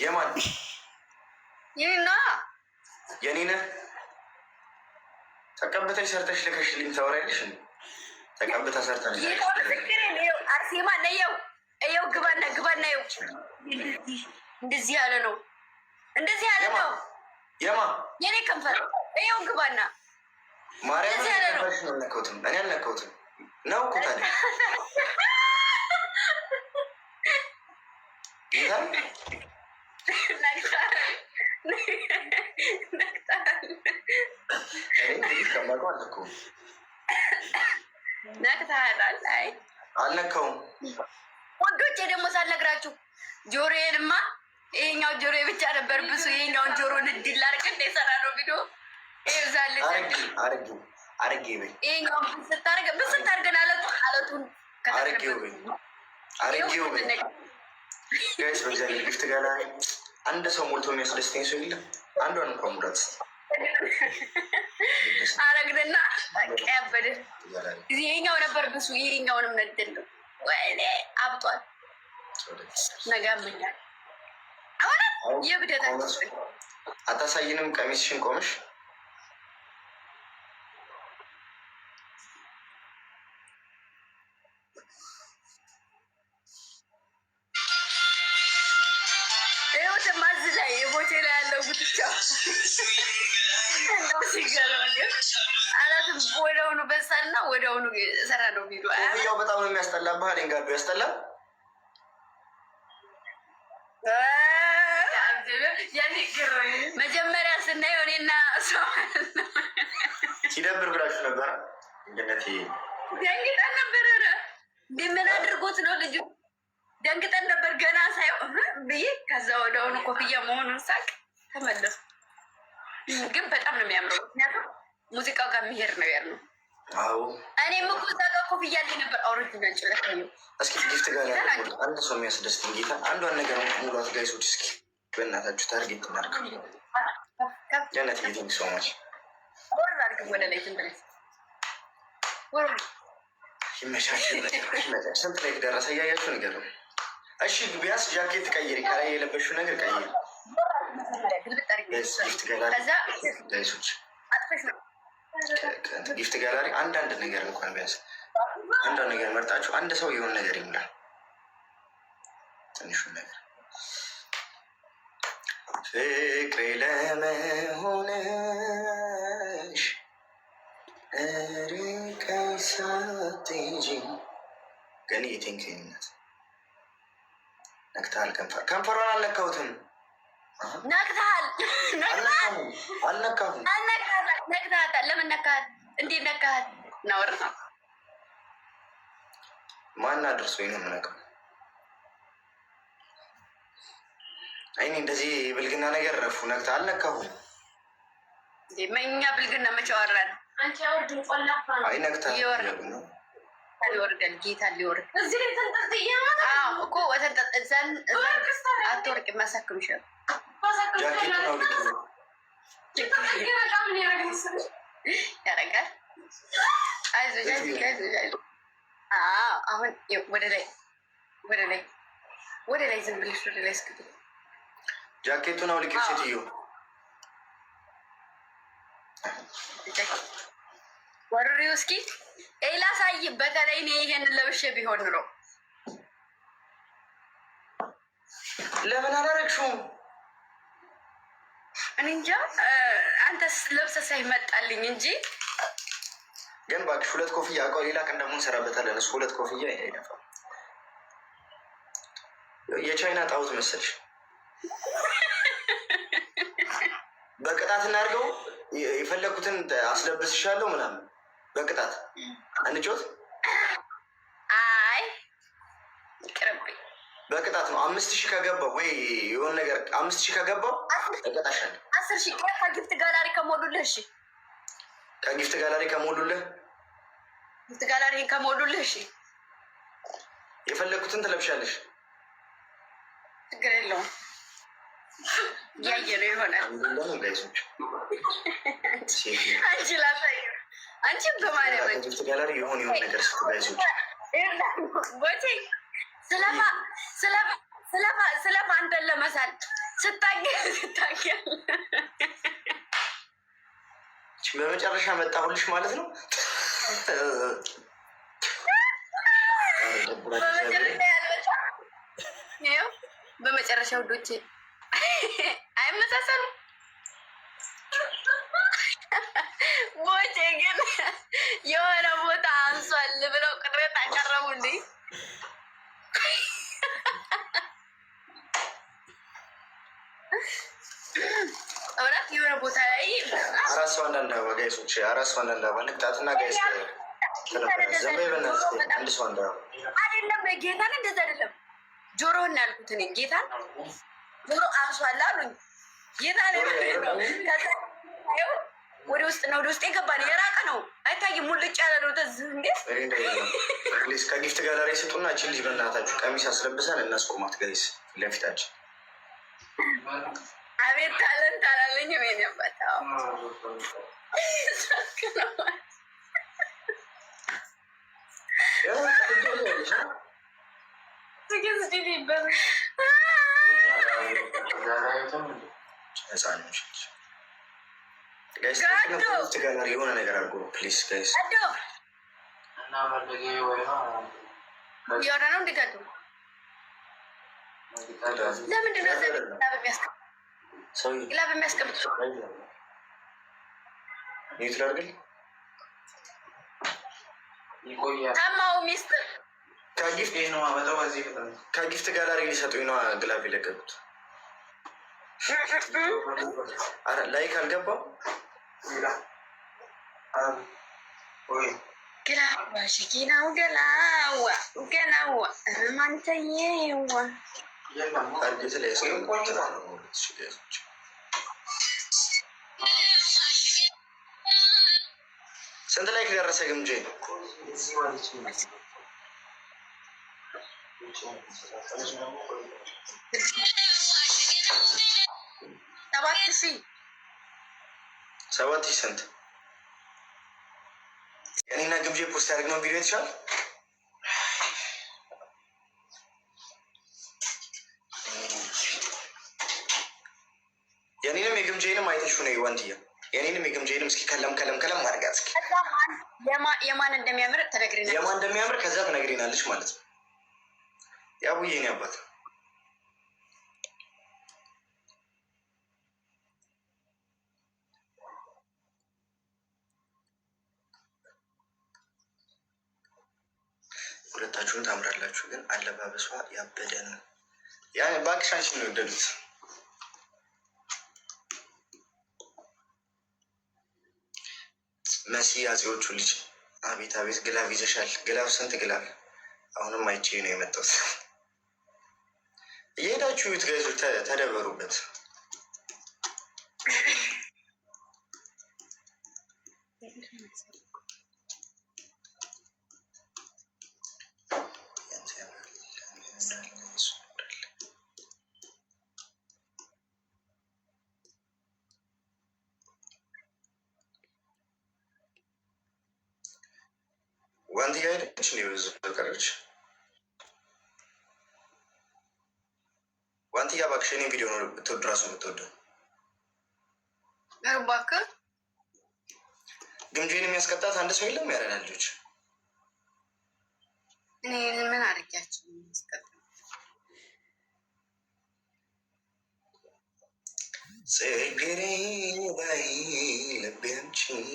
የማን ይህና የኔነ ተቀብተሽ ሰርተሽ ልከሽልኝ ታወሪያለሽ። ተቀብታ ሰርተን አርሴማ ነየው እየው ግባና ይው እንደዚህ ያለ ነው። እንደዚህ ያለ ነው። የኔ ከንፈር እየው ግባና ማርያም አልነካሁትም። እኔ አልነካሁትም ነው እኮ ታዲያ ነቅታታል። አይ አልነካውም። ወዶቼ ደግሞ ሳልነግራችሁ ጆሮዬንማ ይሄኛው ጆሮ ብቻ ነበር ብሱ ይሄኛውን ጆሮ ንድል አድርገን እንደሰራ ነው ቪዲዮ ይዛለች አርጌ በይ ይሄኛውን ብስት አድርገን አለቱን አርጌው በይ ጋይስ በእግዚአብሔር ጊፍት ጋር አንድ ሰው ሞልቶ የሚያስደስተኝ ሰው የለም። አንዷን እንኳን ሙላት አረግንና ያበደ ይሄኛው ነበር ብሱ ይሄኛውንም ነድል ነው። ወይኔ አብጧል። ነጋምኛል አሁን የብደታችን አታሳይንም? ቀሚስሽን ቆመሽ ማዝ ላይ የቦቴ ላይ ያለው ጉትቻ እንደው ሲገርም አላትም ወደውኑ በሳልና ወደውኑ ሰራ ነው ቢሉ ያው በጣም ነው የሚያስጠላ። ባህሌን ጋር ያስጠላ። መጀመሪያ ስናየው እኔና ሰው ሲደብር ብላችሁ ነበረ። እንደነቴ ደንግጠን ነበር። ምን አድርጎት ነው ልጁ? ደንግጠን ነበር ገና ሳየው ብዬ ከዛ ወደውኑ ኮፍያ መሆኑን ሳቅ ተመለሱ። ግን በጣም ነው የሚያምረው። ምክንያቱም ሙዚቃው ጋር የሚሄድ ነው ያለው። አዎ እኔም እኮ እዛ ጋር ኮፍያ አለኝ ነበር። ኦሪጂናል ጭለት ነው። እስኪ ጊፍት ጋር አንድ ሰው የሚያስደስትኝ ጌታ አንዷን ነገር ሙሏት ጋይሶች። እስኪ በእናታችሁ ታርጌት እናድርግ። ጀነት ጌቲንግ ሶ ማች ወራርግ ወደ ላይ ትንብለስ ወራ ይመሻችሁ። ስንት ላይ ደረሰ እያያችሁ ነገር ነው። እሺ ቢያንስ ጃኬት ቀይሪ፣ ከላይ የለበሽው ነገር ቀይሪ። ጊፍት ጋላሪ አንዳንድ ነገር እንኳን ቢያንስ አንዳንድ ነገር መርጣችሁ አንድ ሰው የሆነ ነገር ይሙላል። ትንሹን ነገር ፍቅሬ ለመሆንሽ ርቀይ ሳትሄጂ ግን የቴንክኝነት ነክተሃል። ከንፈሯን አልነካሁትም። ነክተሃል። አልነካሁም። ነክተሃል። ለምን ነካሃል? እንዴት ነካሃል? ነውር ነው። ማን አድርሶኝ ነው የምነካው? አይኔ እንደዚህ ብልግና ነገር ረፉ። ነክተሃል። አልነካሁም። መኛ ብልግና መቼ አወራን? አንቺ አውርድ ቆላፋ ነው። አይ ነክተሃል። ሊወርደን ጌታ ሊወርድ እዚህ ላይ ተንጠልጥዬ እኮ ወተንጠልጥዘን አትወርቅ የሚያሳክምሽ ያረጋል። አይዞሽ አሁን ወደ ላይ ዝም ብለሽ ወደ ላይ እስክት ጃኬቱን አውልቂ ሴትዮ። ወርሪው እስኪ ላሳይ። በተለይ እኔ ይሄንን ለብሼ ቢሆን ኑሮ ለምን አላረግሽውም? እኔ እንጃ። አንተስ ለብሰህ ሳይመጣልኝ እንጂ ግን እባክሽ ሁለት ኮፍያ አውቀው ሌላ ቀን ደግሞ እንሰራበታለን። እሱ ሁለት ኮፍያ አይነፋም። የቻይና ጣውት መሰልሽ። በቅጣት እናድርገው። የፈለኩትን አስለብስሻለሁ ምናምን በቅጣት አንጮት። አይ ይቅርብኝ። በቅጣት ነው። 5000 ከገባው ወይ የሆነ ነገር 5000 ከገባው እቀጣሻለሁ። 10,000 ከጊፍት ጋላሪ ከሞሉልህ። እሺ ከጊፍት ጋላሪ ከሞሉልህ ጊፍት ጋላሪ ከሞሉልህ። እሺ የፈለኩትን ትለብሻለሽ። ችግር የለውም። ያየ ነው ይሆናል። አንቺ ላሳይ አንቺ በማለት ጊፍት ጋላሪ የሆነ ነገር ስትጋይሶች ቦቴ ስለማ አንተን ለመሳል ስታገል በመጨረሻ መጣሁልሽ ማለት ነው። በመጨረሻ ውዶቼ አይመሳሰሉም። ቦቼ ግን የሆነ ቦታ አንሷል ብለው ቅሬታ አቀረቡልኝ። እውነት የሆነ ቦታ ላይ አራት ሰው አንዳንድ አበባ ጋይሶች፣ አራት ሰው አንዳንድ አበባ ንቅጣትና ጋይስ ዘንበይ በእናትህ አንድ ሰው አንድ አበባ አይደለም። ጌታን እንደዛ አይደለም። ጆሮውን ያልኩት እኔ ጌታን ጆሮ አንሷል አሉኝ። ጌታን ወደ ውስጥ ነው፣ ወደ ውስጥ የገባ ነው፣ የራቀ ነው፣ አይታይም። ሙልጭ ያለ ነው። ተዝህ እንዴት ፕሊዝ ከጊፍት ጋላሪ ስጡና እቺ ልጅ በእናታችሁ ቀሚስ አስለብሰን እናስቆማት ጋይስ ለፊታችን። አቤት ታለንት አላለኝ ምን ያባታው ጋላሪ የሆነ ነገር አድርጎ ፕሊዝ ጋይስ። የሆነ ነው እንዲገዱ ለምንድን ነው ግላብ የሚያስቀምጡ? ታማው ሚስጥር ከጊፍት ጋላሪ ሊሰጡኝ ነው ግላብ የለቀቁት። አረ ላይክ አልገባም። ግላዋ ሽኪናው ገላዋ ገላዋ ማንተዬዋ ስንት ላይክ ደረሰ ግምጄ? 7,000 ስንት? የኔና ግምጄ ፖስት ያደርግነው ቪዲዮ የተሻለ የኔንም የግምጄንም አይተሽ ነው ይዋንትያ። የኔንም የግምጄንም እስኪ ከለም አድርጋት እስኪ የማን እንደሚያምር ተነግሪናለች። የማን እንደሚያምር ከዛ ተነግሪናለች ማለት ነው። ያቡዬ የኔ አባት ሁለታችሁን ታምራላችሁ፣ ግን አለባበሷ ያበደ ነው። ያ እባክሽ አንቺን ነው የወደዱት። መሲ አጼዎቹ ልጅ አቤት አቤት ግላብ ይዘሻል። ግላብ ስንት ግላብ? አሁንም አይቼ ነው የመጣሁት። እየሄዳችሁ ዩት ጋይዞች ተደበሩበት። ዋንትያ ሄደች ብዙ ቀረች። ዋንትያ እባክሽ የእኔን ቪዲዮ ነው ብትወድ ራሱ የምትወደው እባክህ። ግምጄን የሚያስቀጣት አንድ ሰው የለም። ያረዳ ልጆች እኔ ምን አድርጊያቸው የሚያስቀጣ? ጽጌረዳይ ልቤ አንቺን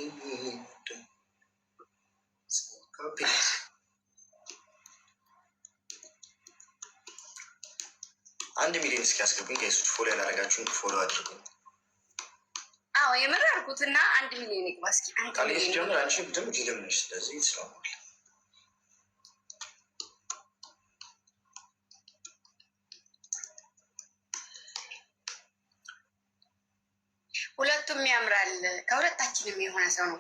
አንድ ሚሊዮን እስኪ ያስገቡኝ ጋይሶች። ፎሎ ያላረጋችሁን ፎሎ አድርጉ። አዎ የምር አድርጉትና 1 ሚሊዮን ይግባ እስኪ። ቃል ሲጀምር አንቺ ብድም ጅልም ነሽ። ስለዚህ ይስላማል። ሁለቱም ያምራል። ከሁለታችንም የሆነ ሰው ነው።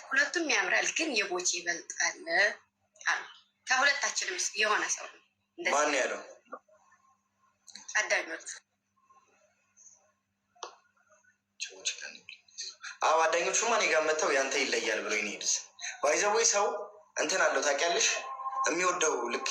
ሁለቱም ያምራል፣ ግን የቦቼ ይበልጣል። ከሁለታችንም የሆነ ሰው ነው። ማን ያለው? አዳኞቹ። አዎ አዳኞቹማ እኔ ጋር መጥተው ያንተ ይለያል ብሎ ይሄድስ ባይዘወይ ሰው እንትን አለው ታውቂያለሽ፣ የሚወደው ልክ